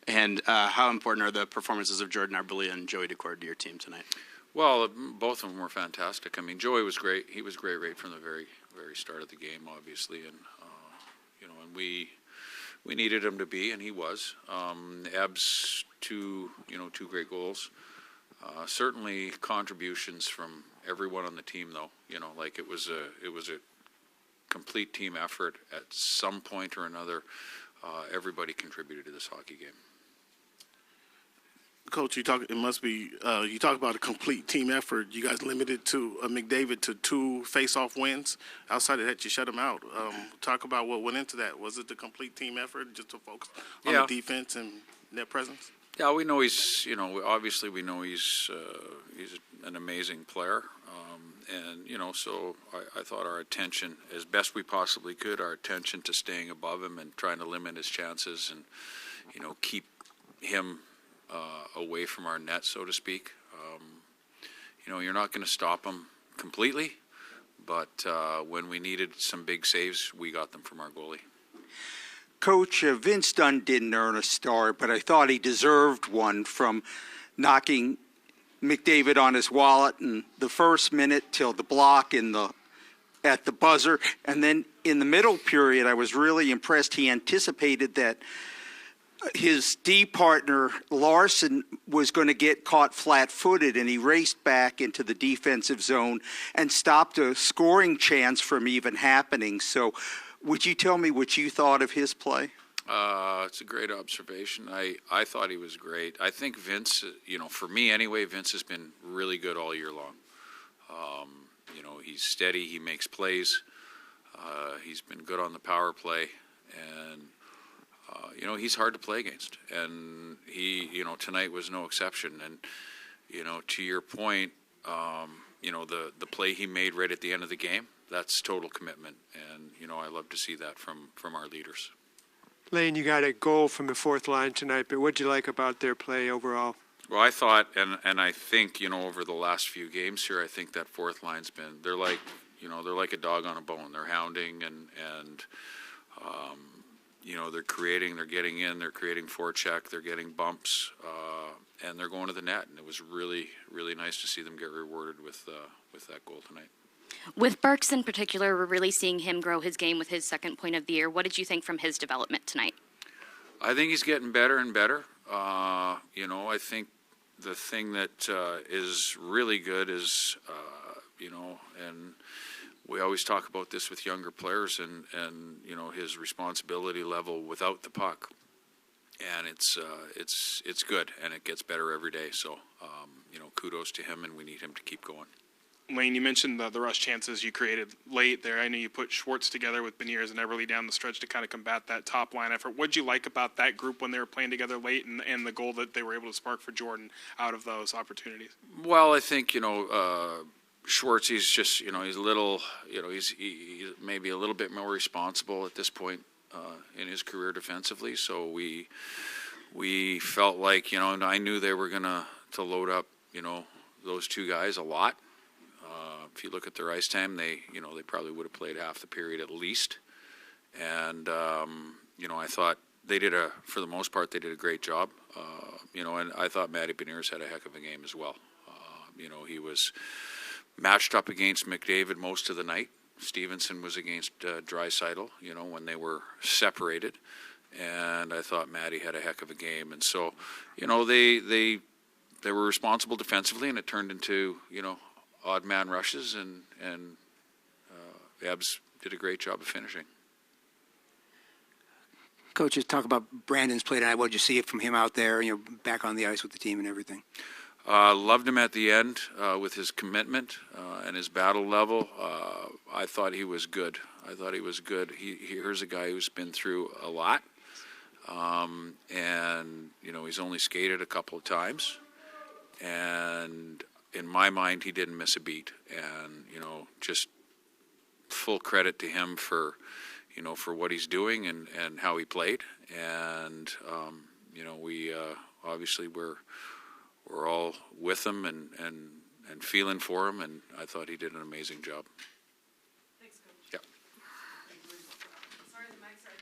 And how important are the performances of Jordan Arbelia and Joey Decord to your team tonight? Well, both of them were fantastic. I mean, Joey was great. He was great right from the very start of the game, obviously, and and we needed him to be, and he was. Ebbs, two great goals. Certainly contributions from everyone on the team, though. Like it was a complete team effort at some point or another. Everybody contributed to this hockey game. Coach, you talk about a complete team effort. You guys limited to McDavid to 2 face-off wins. Outside of that, you shut him out. Talk about what went into that. Was it the complete team effort, just to focus on the defense and net presence? Yeah, we know he's. Obviously we know he's an amazing player, and so I thought our attention, as best we possibly could, our attention to staying above him and trying to limit his chances and keep him away from our net, so to speak. You're not going to stop them completely, but when we needed some big saves, we got them from our goalie. Coach, Vince Dunn didn't earn a start, but I thought he deserved one from knocking McDavid on his wallet in the first minute till the block at the buzzer. And then in the middle period, I was really impressed. He anticipated that his D partner, Larson, was going to get caught flat-footed, and he raced back into the defensive zone and stopped a scoring chance from even happening. So would you tell me what you thought of his play? It's a great observation. I thought he was great. I think Vince, for me anyway, Vince has been really good all year long. He's steady. He makes plays. He's been good on the power play. And he's hard to play against, and he, tonight was no exception. And, to your point, the play he made right at the end of the game, that's total commitment, and I love to see that from our leaders. Lane, you got a goal from the fourth line tonight, but what did you like about their play overall? Well, I thought, and I think, over the last few games here, I think that fourth line's been, they're like a dog on a bone. They're hounding and they're creating, they're getting in, they're creating forecheck, they're getting bumps, and they're going to the net. And it was really, really nice to see them get rewarded with that goal tonight. With Burks in particular, we're really seeing him grow his game with his second point of the year. What did you think from his development tonight? I think he's getting better and better. I think the thing that is really good is, and we always talk about this with younger players and his responsibility level without the puck, and it's good, and it gets better every day. So kudos to him, and we need him to keep going. Lane, you mentioned the rush chances you created late there. I know you put Schwartz together with Beniers and Everly down the stretch to kind of combat that top line effort. What did you like about that group when they were playing together late, and the goal that they were able to spark for Jordan out of those opportunities? Well, I think Schwartz, he's just he's a little he's maybe a little bit more responsible at this point in his career defensively. So we felt like and I knew they were gonna to load up those two guys a lot. If you look at their ice time, they probably would have played half the period at least. And I thought for the most part, they did a great job. And I thought Matty Beniers had a heck of a game as well. He was matched up against McDavid most of the night. Stevenson was against Draisaitl, when they were separated. And I thought Matty had a heck of a game. And so, they were responsible defensively, and it turned into, odd man rushes, and Ebbs did a great job of finishing. Coach, just talk about Brandon's play tonight. What did you see from him out there, back on the ice with the team and everything? Loved him at the end with his commitment and his battle level. I thought he was good. Here's a guy who's been through a lot, and he's only skated a couple of times, and in my mind, he didn't miss a beat, and just full credit to him for what he's doing and how he played, and we obviously we're all with him and feeling for him, and I thought he did an amazing job.